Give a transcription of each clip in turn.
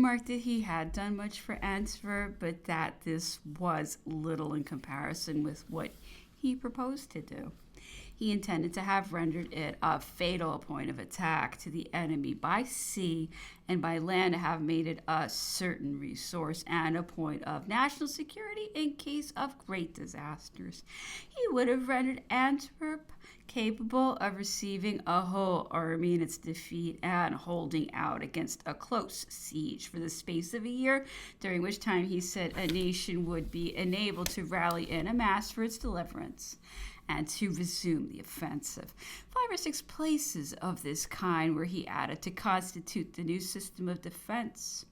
remarked that he had done much for Antwerp, but that this was little in comparison with what he proposed to do. He intended to have rendered it a fatal point of attack to the enemy by sea and by land, to have made it a certain resource and a point of national security in case of great disasters. He would have rendered Antwerp capable of receiving a whole army in its defeat and holding out against a close siege for the space of a year, during which time he said a nation would be enabled to rally in a mass for its deliverance and to resume the offensive. 5 or 6 places of this kind were he added to constitute the new system of defense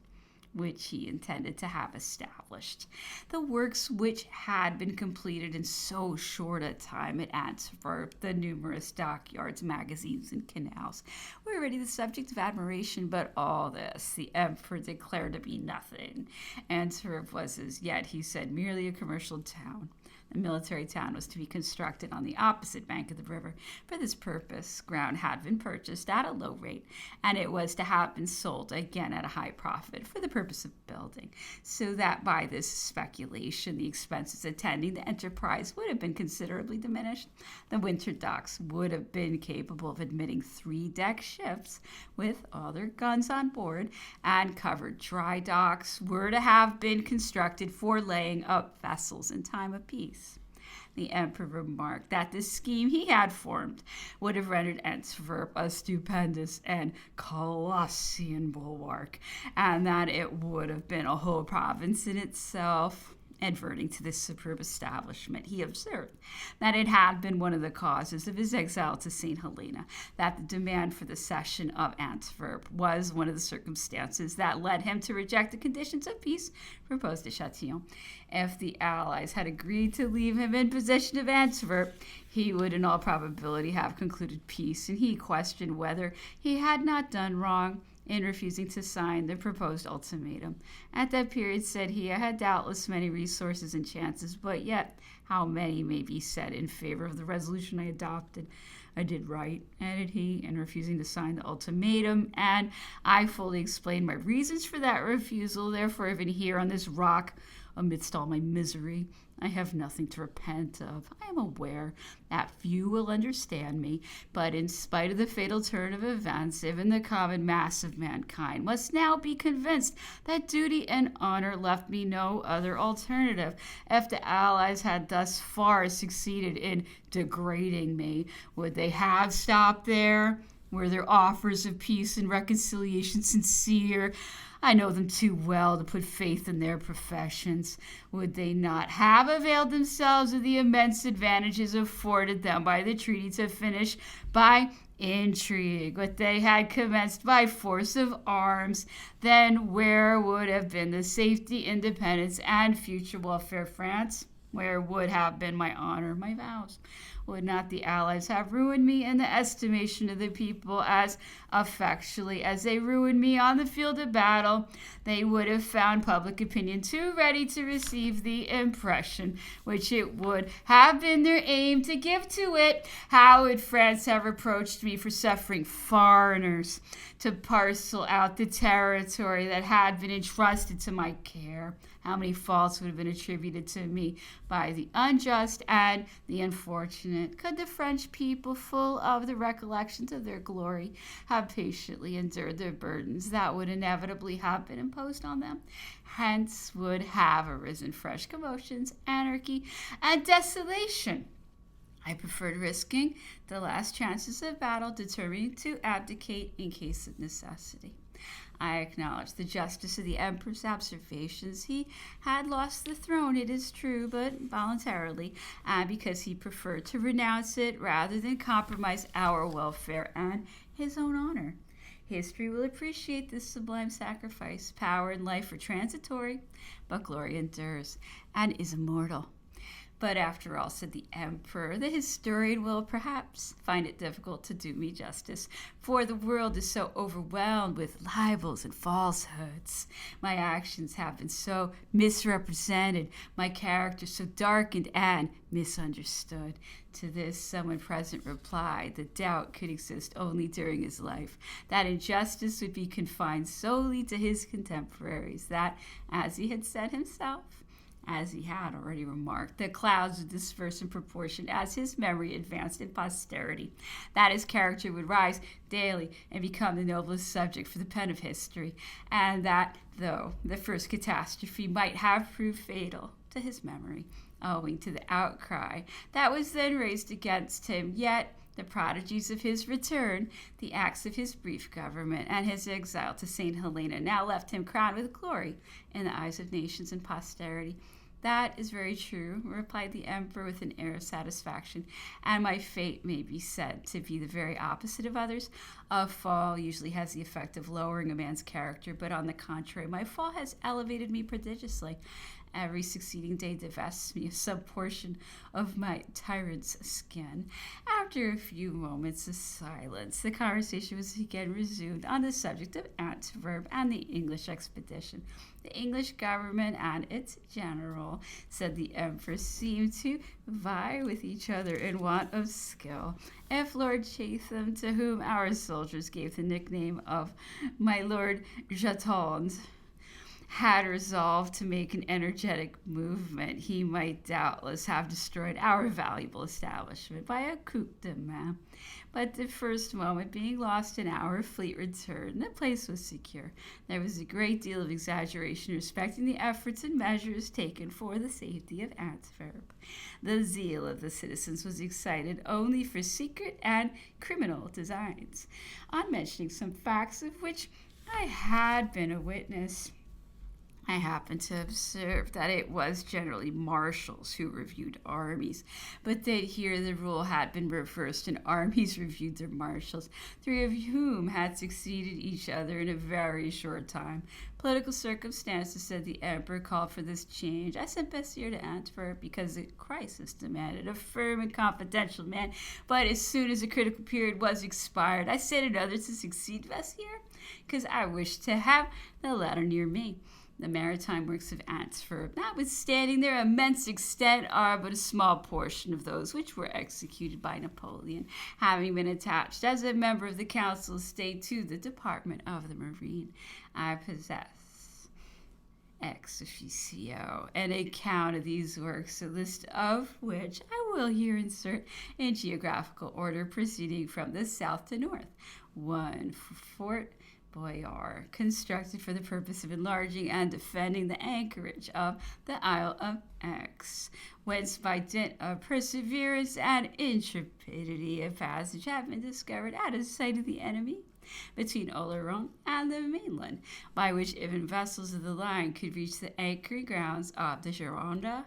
which he intended to have established. The works which had been completed in so short a time at Antwerp, the numerous dockyards, magazines, and canals, were already the subject of admiration, but all this the emperor declared to be nothing. Antwerp was as yet, he said, merely a commercial town. A military town was to be constructed on the opposite bank of the river. For this purpose, ground had been purchased at a low rate, and it was to have been sold again at a high profit for the purpose of building, so that by this speculation the expenses attending the enterprise would have been considerably diminished. The winter docks would have been capable of admitting 3-deck ships with all their guns on board, and covered dry docks were to have been constructed for laying up vessels in time of peace. The emperor remarked that the scheme he had formed would have rendered Antwerp a stupendous and Colossian bulwark, and that it would have been a whole province in itself. Adverting to this superb establishment, he observed that it had been one of the causes of his exile to St. Helena, that the demand for the cession of Antwerp was one of the circumstances that led him to reject the conditions of peace proposed at Châtillon. If the Allies had agreed to leave him in possession of Antwerp, he would in all probability have concluded peace, and he questioned whether he had not done wrong in refusing to sign the proposed ultimatum. At that period, said he, I had doubtless many resources and chances, but yet how many may be said in favor of the resolution I adopted? I did right, added he, in refusing to sign the ultimatum, and I fully explained my reasons for that refusal. Therefore, even here on this rock, amidst all my misery, I have nothing to repent of. I am aware that few will understand me, but in spite of the fatal turn of events, even the common mass of mankind must now be convinced that duty and honor left me no other alternative. If the Allies had thus far succeeded in degrading me, would they have stopped there? Were their offers of peace and reconciliation sincere? I know them too well to put faith in their professions. Would they not have availed themselves of the immense advantages afforded them by the treaty to finish by intrigue what they had commenced by force of arms? Then where would have been the safety, independence, and future welfare of France? Where would have been my honor, my vows? Would not the Allies have ruined me in the estimation of the people as effectually as they ruined me on the field of battle? They would have found public opinion too ready to receive the impression which it would have been their aim to give to it. How would France have reproached me for suffering foreigners to parcel out the territory that had been entrusted to my care? How many faults would have been attributed to me by the unjust and the unfortunate? Could the French people, full of the recollections of their glory, have patiently endured the burdens that would inevitably have been imposed on them? Hence would have arisen fresh commotions, anarchy, and desolation. I preferred risking the last chances of battle, determining to abdicate in case of necessity. I acknowledge the justice of the emperor's observations. He had lost the throne, it is true, but voluntarily, and because he preferred to renounce it rather than compromise our welfare and his own honor. History will appreciate this sublime sacrifice. Power and life are transitory, but glory endures and is immortal. But after all, said the emperor, the historian will perhaps find it difficult to do me justice, for the world is so overwhelmed with libels and falsehoods. My actions have been so misrepresented, my character so darkened and misunderstood. To this, someone present replied, the doubt could exist only during his life, that injustice would be confined solely to his contemporaries, that, as he had said himself, as he had already remarked, the clouds would disperse in proportion as his memory advanced in posterity, that his character would rise daily and become the noblest subject for the pen of history, and that, though the first catastrophe might have proved fatal to his memory, owing to the outcry that was then raised against him, yet the prodigies of his return, the acts of his brief government, and his exile to St. Helena now left him crowned with glory in the eyes of nations and posterity. That is very true, replied the emperor with an air of satisfaction, and my fate may be said to be the very opposite of others. A fall usually has the effect of lowering a man's character, but on the contrary, my fall has elevated me prodigiously. Every succeeding day divests me of some portion of my tyrant's skin. After a few moments of silence, the conversation was again resumed on the subject of Antwerp and the English expedition. The English government and its general, said the emperor, seemed to vie with each other in want of skill. If Lord Chatham, to whom our soldiers gave the nickname of my Lord Jeton, had resolved to make an energetic movement, he might doubtless have destroyed our valuable establishment by a coup de main. But the first moment being lost in our fleet return, the place was secure. There was a great deal of exaggeration respecting the efforts and measures taken for the safety of Antwerp. The zeal of the citizens was excited only for secret and criminal designs. On mentioning some facts of which I had been a witness, I happened to observe that it was generally marshals who reviewed armies, but that here the rule had been reversed and armies reviewed their marshals, three of whom had succeeded each other in a very short time. Political circumstances, said the emperor, called for this change. I sent Bessier to Antwerp because the crisis demanded a firm and confidential man, but as soon as the critical period was expired, I sent another to succeed Bessier because I wished to have the latter near me. The maritime works of Antwerp, notwithstanding their immense extent, are but a small portion of those which were executed by Napoleon, having been attached as a member of the Council of State to the Department of the Marine. I possess ex officio an account of these works, a list of which I will here insert in geographical order, proceeding from the south to north. 1. Fort Boyar, constructed for the purpose of enlarging and defending the anchorage of the Isle of Aix, whence by dint of perseverance and intrepidity a passage had been discovered out of sight of the enemy between Oleron and the mainland, by which even vessels of the line could reach the anchoring grounds of the Gironde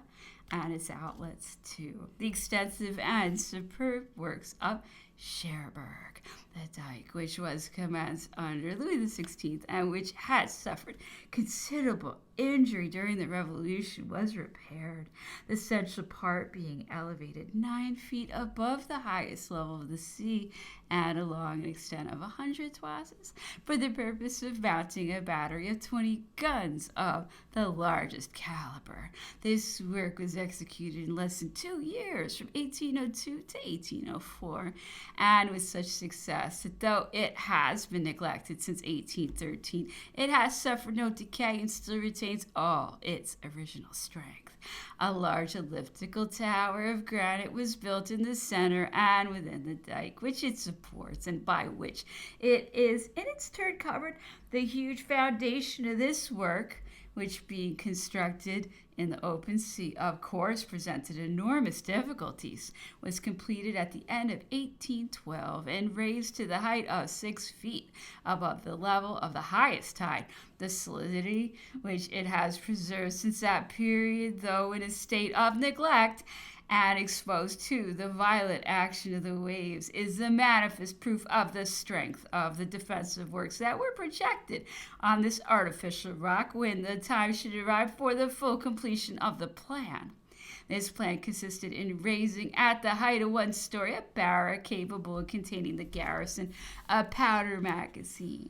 and its outlets to the extensive and superb works of Cherbourg, the dike which was commenced under Louis XVI and which had suffered considerable injury during the Revolution, was repaired, the central part being elevated 9 feet above the highest level of the sea and along an extent of 100 toises, for the purpose of mounting a battery of 20 guns of the largest caliber. This work was executed in less than 2 years, from 1802 to 1804, and with such success that though it has been neglected since 1813, it has suffered no decay and still retains all its original strength. A large elliptical tower of granite was built in the center and within the dike, which it supports, and by which it is in its turn covered. The huge foundation of this work, which being constructed in the open sea, of course presented enormous difficulties, was completed at the end of 1812 and raised to the height of 6 feet above the level of the highest tide. The solidity which it has preserved since that period, though in a state of neglect and exposed to the violent action of the waves, is the manifest proof of the strength of the defensive works that were projected on this artificial rock when the time should arrive for the full completion of the plan. This plan consisted in raising at the height of one story a barrack capable of containing the garrison, a powder magazine,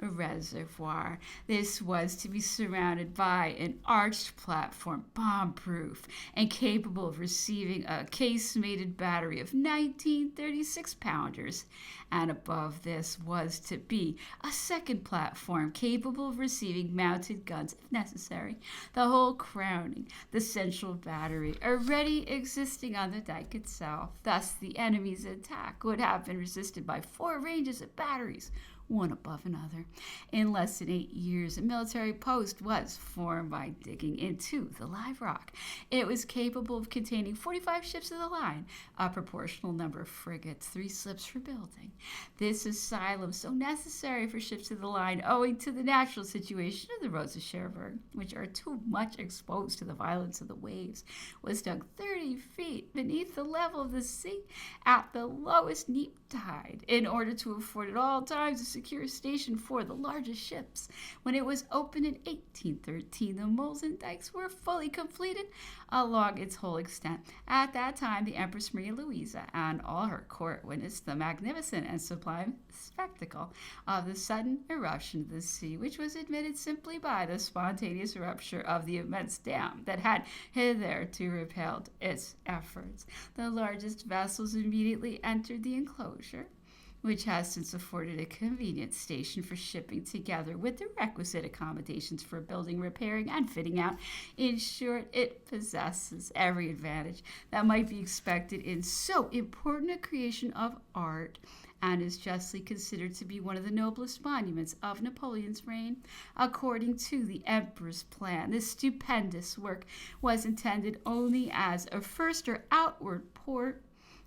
a reservoir. This was to be surrounded by an arched platform, bomb-proof, and capable of receiving a casemated battery of 19 36-pounders. And above this was to be a second platform capable of receiving mounted guns if necessary, the whole crowning the central battery already existing on the dike itself. Thus, the enemy's attack would have been resisted by 4 ranges of batteries, one above another. In less than 8 years, a military post was formed by digging into the live rock. It was capable of containing 45 ships of the line, a proportional number of frigates, 3 slips for building. This asylum, so necessary for ships of the line owing to the natural situation of the roads of Cherbourg, which are too much exposed to the violence of the waves, was dug 30 feet beneath the level of the sea at the lowest neap tide, in order to afford at all times a secure station for the largest ships. When it was opened in 1813, the moles and dikes were fully completed along its whole extent. At that time, the Empress Maria Louisa and all her court witnessed the magnificent and sublime spectacle of the sudden eruption of the sea, which was admitted simply by the spontaneous rupture of the immense dam that had hitherto repelled its efforts. The largest vessels immediately entered the enclosure, which has since afforded a convenient station for shipping, together with the requisite accommodations for building, repairing, and fitting out. In short, it possesses every advantage that might be expected in so important a creation of art, and is justly considered to be one of the noblest monuments of Napoleon's reign. According to the emperor's plan, this stupendous work was intended only as a first or outward port.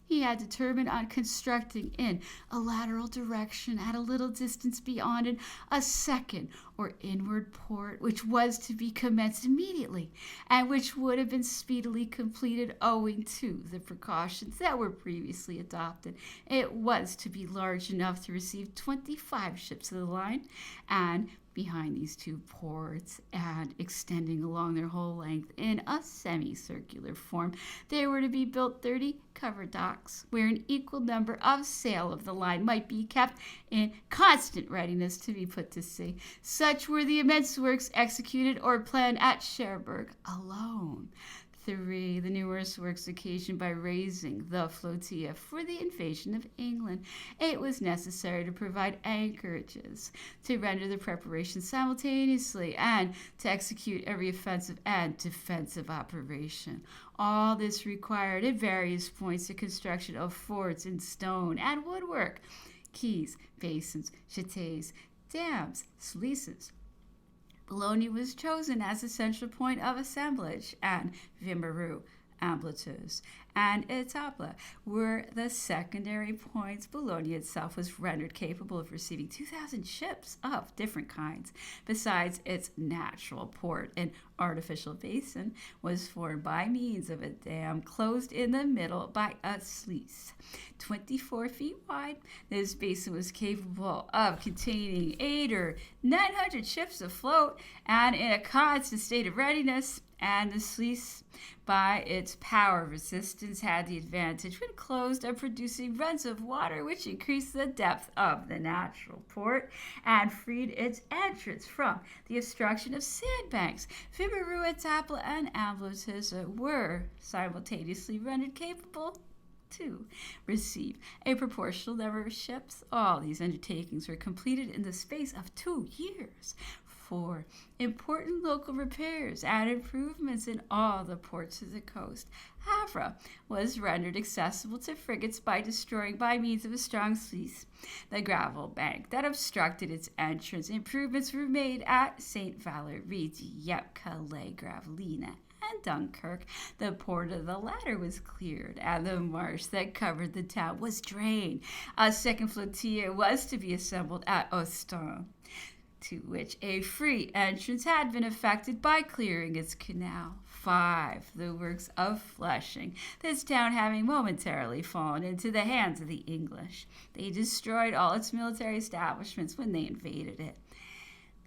He had determined on constructing in a lateral direction at a little distance beyond it a second or inward port, which was to be commenced immediately, and which would have been speedily completed owing to the precautions that were previously adopted. It was to be large enough to receive 25 ships of the line, and behind these 2 ports, and extending along their whole length in a semicircular form, there were to be built 30 covered docks, where an equal number of sail of the line might be kept in constant readiness to be put to sea. Such were the immense works executed or planned at Cherbourg alone. 3. The numerous works occasioned by raising the flotilla for the invasion of England. It was necessary to provide anchorages, to render the preparations simultaneously, and to execute every offensive and defensive operation. All this required at various points the construction of forts in stone and woodwork, quays, basins, châteaux, dams, sluices. Boulogne was chosen as the central point of assemblage, and Memoirs, Ambleteuse, and Etaples were the secondary points. Boulogne itself was rendered capable of receiving 2,000 ships of different kinds. Besides, its natural port, an artificial basin, was formed by means of a dam closed in the middle by a sluice 24 feet wide. This basin was capable of containing 800 or 900 ships afloat and in a constant state of readiness. And the sluice, by its power of resistance, had the advantage, when closed, of producing runs of water which increased the depth of the natural port and freed its entrance from the obstruction of sandbanks. Memoirs, Etaples, and Ambleteuse were simultaneously rendered capable to receive a proportional number of ships. All these undertakings were completed in the space of 2 years. 4. Important local repairs and improvements in all the ports of the coast. Havre was rendered accessible to frigates by destroying, by means of a strong sluice, the gravel bank that obstructed its entrance. Improvements were made at St. Valery, Dieppe, Calais, Gravelines, and Dunkirk. The port of the latter was cleared, and the marsh that covered the town was drained. A second flotilla was to be assembled at Ostend, to which a free entrance had been effected by clearing its canal. 5. The works of Flushing. This town having momentarily fallen into the hands of the English, they destroyed all its military establishments when they invaded it.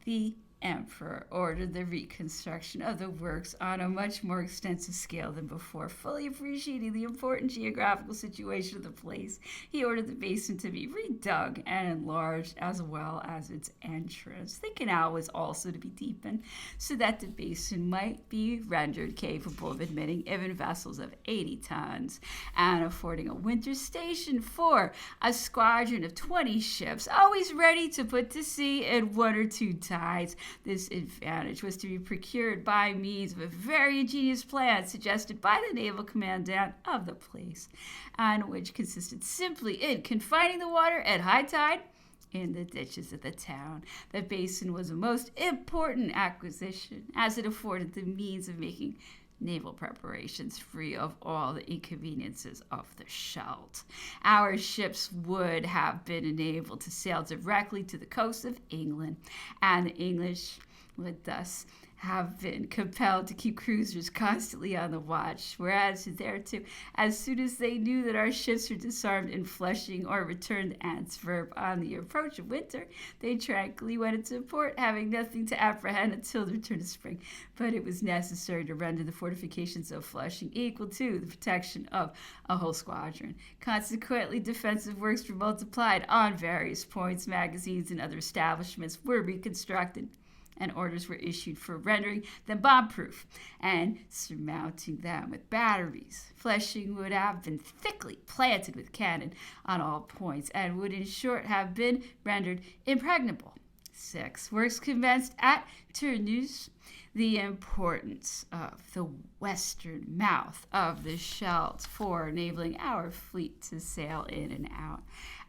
The emperor ordered the reconstruction of the works on a much more extensive scale than before. Fully appreciating the important geographical situation of the place, he ordered the basin to be redug and enlarged, as well as its entrance. The canal was also to be deepened so that the basin might be rendered capable of admitting even vessels of 80 tons and affording a winter station for a squadron of 20 ships, always ready to put to sea in 1 or 2 tides. This advantage was to be procured by means of a very ingenious plan suggested by the naval commandant of the place, and which consisted simply in confining the water at high tide in the ditches of the town. The basin was a most important acquisition, as it afforded the means of making naval preparations free of all the inconveniences of the Scheldt. Our ships would have been enabled to sail directly to the coast of England, and the English would thus have been compelled to keep cruisers constantly on the watch, whereas thereto, as soon as they knew that our ships were disarmed in Flushing or returned to Antwerp on the approach of winter, they tranquilly went into port, having nothing to apprehend until the return of spring. But it was necessary to render the fortifications of Flushing equal to the protection of a whole squadron. Consequently, defensive works were multiplied on various points. Magazines and other establishments were reconstructed, and orders were issued for rendering them bomb-proof and surmounting them with batteries. Flushing would have been thickly planted with cannon on all points, and would in short have been rendered impregnable. 6. Works commenced at Terneuse. The importance of the western mouth of the Scheldt for enabling our fleet to sail in and out,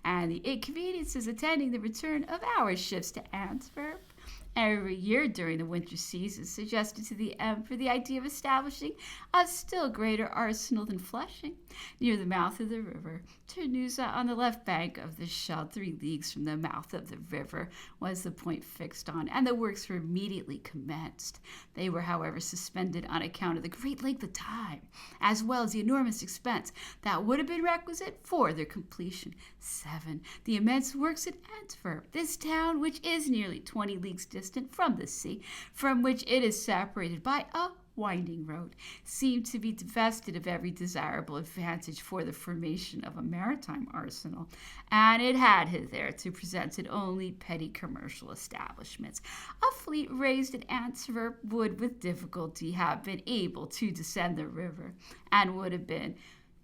and the inconveniences attending the return of our ships to Antwerp every year during the winter season suggested to the emperor the idea of establishing a still greater arsenal than Flushing near the mouth of the river. Terneuse, on the left bank of the Scheldt, 3 leagues from the mouth of the river, was the point fixed on, and the works were immediately commenced. They were, however, suspended on account of the great length of time, as well as the enormous expense that would have been requisite for their completion. 7. The immense works at Antwerp, this town, which is nearly 20 leagues distant from the sea, from which it is separated by a winding road, seemed to be divested of every desirable advantage for the formation of a maritime arsenal, and it had hitherto presented only petty commercial establishments. A fleet raised at Antwerp would with difficulty have been able to descend the river, and would have been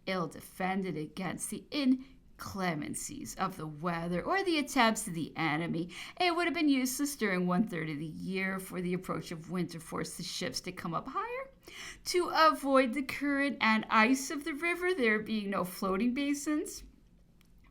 ill defended against the inclemencies of the weather or the attempts of the enemy. It would have been useless during 1/3 of the year for the approach of winter forced the ships to come up higher to avoid the current and ice of the river, there being no floating basins.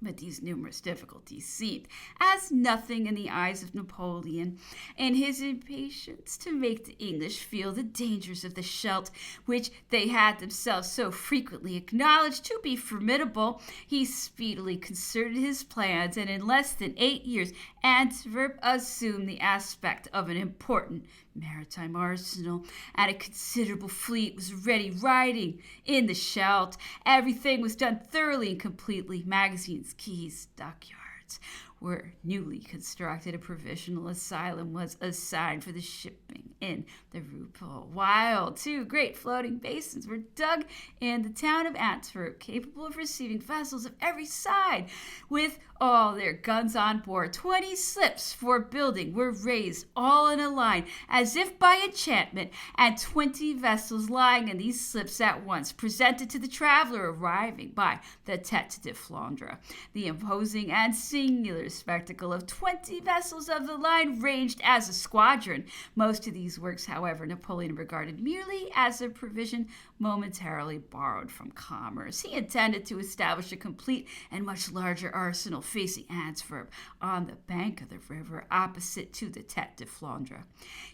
But these numerous difficulties seemed as nothing in the eyes of Napoleon, in his impatience to make the English feel the dangers of the Scheldt, which they had themselves so frequently acknowledged to be formidable. He speedily concerted his plans, and in less than 8 years Antwerp assumed the aspect of an important maritime arsenal, and a considerable fleet was ready riding in the Scheldt. Everything was done thoroughly and completely. Magazines, quays, dockyards were newly constructed. A provisional asylum was assigned for the shipping in the Rupel, while 2 great floating basins were dug in the town of Antwerp, capable of receiving vessels of every side, with all their guns on board. 20 slips for building were raised, all in a line, as if by enchantment, and 20 vessels lying in these slips at once presented to the traveler arriving by the Tête de Flandre the imposing and singular spectacle of 20 vessels of the line ranged as a squadron. Most of these works, however, Napoleon regarded merely as a provision momentarily borrowed from commerce. He intended to establish a complete and much larger arsenal facing Antwerp on the bank of the river opposite to the Tête de Flandre.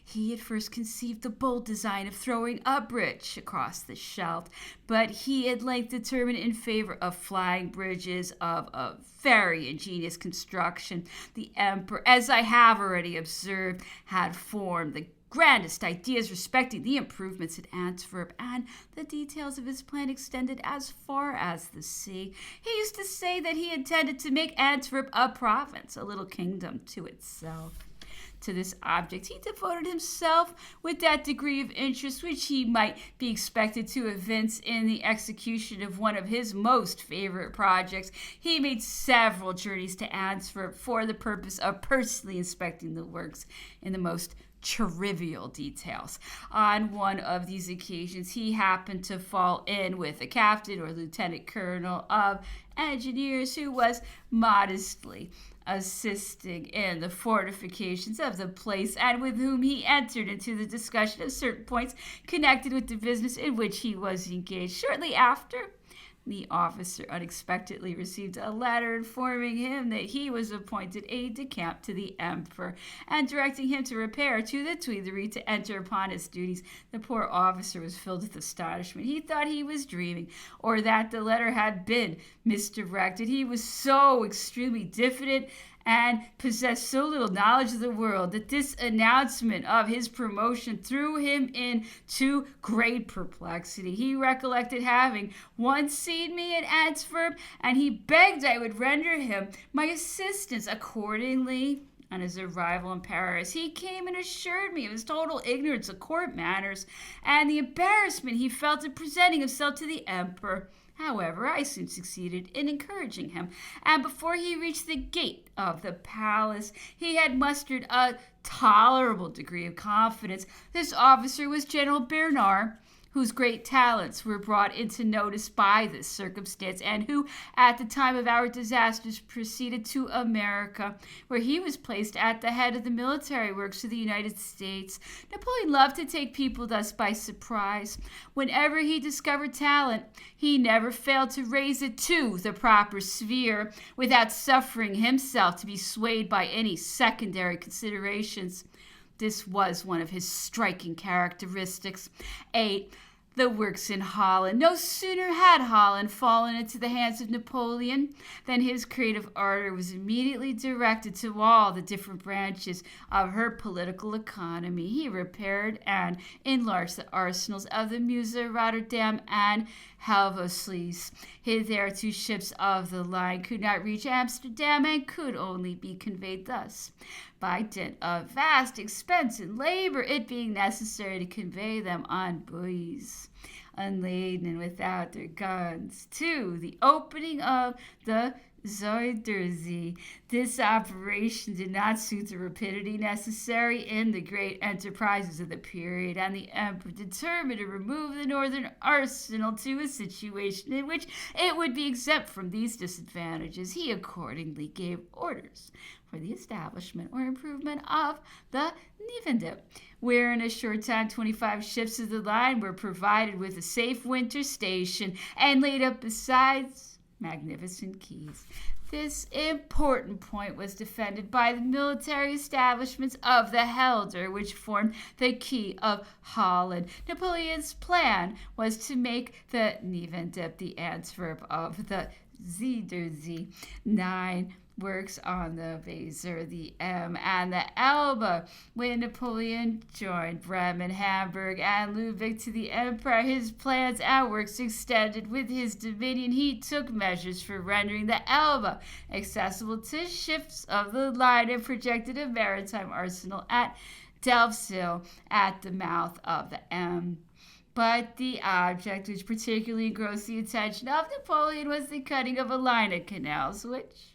He at first conceived the bold design of throwing a bridge across the Scheldt, but he at length determined in favor of flying bridges of a very ingenious construction. The emperor, as I have already observed, had formed the grandest ideas respecting the improvements at Antwerp, and the details of his plan extended as far as the sea. He used to say that he intended to make Antwerp a province, a little kingdom to itself. to this object. He devoted himself with that degree of interest which he might be expected to evince in the execution of one of his most favorite projects. He made several journeys to Antwerp for the purpose of personally inspecting the works in the most trivial details. On one of these occasions, he happened to fall in with a captain or lieutenant colonel of engineers who was modestly assisting in the fortifications of the place, and with whom he entered into the discussion of certain points connected with the business in which he was engaged. Shortly after, the officer unexpectedly received a letter informing him that he was appointed aide-de-camp to the emperor and directing him to repair to the Tuileries to enter upon his duties. The poor officer was filled with astonishment. He thought he was dreaming, or that the letter had been misdirected. He was so extremely diffident and possessed so little knowledge of the world that this announcement of his promotion threw him into great perplexity. He recollected having once seen me at Antwerp, and he begged I would render him my assistance. Accordingly, on his arrival in Paris, he came and assured me of his total ignorance of court manners and the embarrassment he felt in presenting himself to the emperor. However, I soon succeeded in encouraging him, and before he reached the gate of the palace, he had mustered a tolerable degree of confidence. This officer was General Bernard, whose great talents were brought into notice by this circumstance, and who, at the time of our disasters, proceeded to America, where he was placed at the head of the military works of the United States. Napoleon loved to take people thus by surprise. Whenever he discovered talent, he never failed to raise it to the proper sphere without suffering himself to be swayed by any secondary considerations. This was one of his striking characteristics. 8. The works in Holland. No sooner had Holland fallen into the hands of Napoleon than his creative ardor was immediately directed to all the different branches of her political economy. He repaired and enlarged the arsenals of the Meuse, Rotterdam, and Helvoetsluis. Hitherto ships of the line could not reach Amsterdam and could only be conveyed thus, by dint of vast expense and labor, it being necessary to convey them on buoys, unladen and without their guns, to the opening of the Zuiderzee. This operation did not suit the rapidity necessary in the great enterprises of the period, and the emperor determined to remove the northern arsenal to a situation in which it would be exempt from these disadvantages. He accordingly gave orders for the establishment or improvement of the Nivendip, where in a short time 25 ships of the line were provided with a safe winter station and laid up besides magnificent quays. This important point was defended by the military establishments of the Helder, which formed the key of Holland. Napoleon's plan was to make the Nivendip the Antwerp of the Zuiderzee. 9 works on the Weser, the M, and the Elbe. When Napoleon joined Bremen, Hamburg, and Lubeck to the Empire, his plans and works extended with his dominion. He took measures for rendering the Elbe accessible to ships of the line and projected a maritime arsenal at Delfzijl at the mouth of the M. But the object which particularly engrossed the attention of Napoleon was the cutting of a line of canals, which,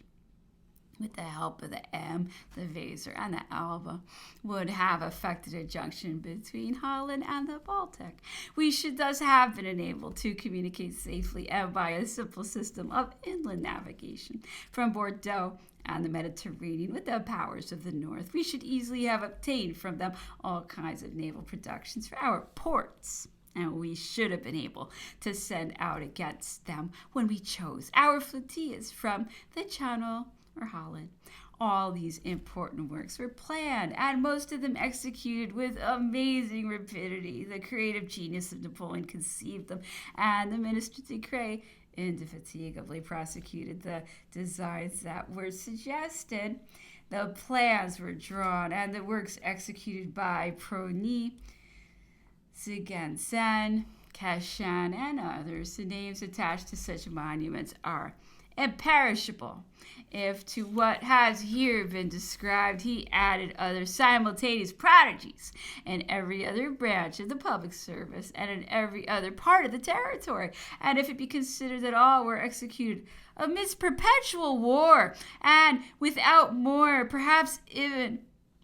with the help of the M, the Weser, and the Elbe, would have effected a junction between Holland and the Baltic. We should thus have been enabled to communicate safely and by a simple system of inland navigation from Bordeaux and the Mediterranean with the powers of the north. We should easily have obtained from them all kinds of naval productions for our ports, and we should have been able to send out against them when we chose our flotillas from the Channel or Holland. All these important works were planned and most of them executed with amazing rapidity. The creative genius of Napoleon conceived them, and the Minister Decree indefatigably prosecuted the designs that were suggested. The plans were drawn and the works executed by Prony, Sigensen, Cashan, and others. The names attached to such monuments are imperishable. If to what has here been described he added other simultaneous prodigies in every other branch of the public service and in every other part of the territory, and if it be considered that all were executed amidst perpetual war, and without more, perhaps even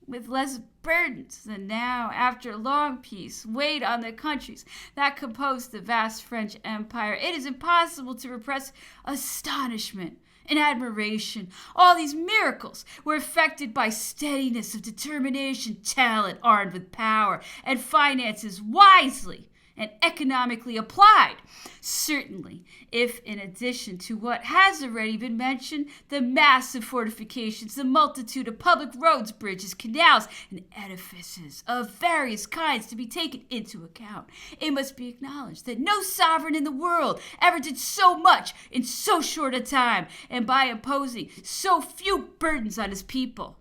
with less burdens than now, after long peace, weighed on the countries that composed the vast French Empire, it is impossible to repress astonishment and admiration. All these miracles were effected by steadiness of determination, talent armed with power, and finances wisely and economically applied. Certainly, if in addition to what has already been mentioned, the massive fortifications, the multitude of public roads, bridges, canals, and edifices of various kinds to be taken into account, it must be acknowledged that no sovereign in the world ever did so much in so short a time, and by imposing so few burdens on his people.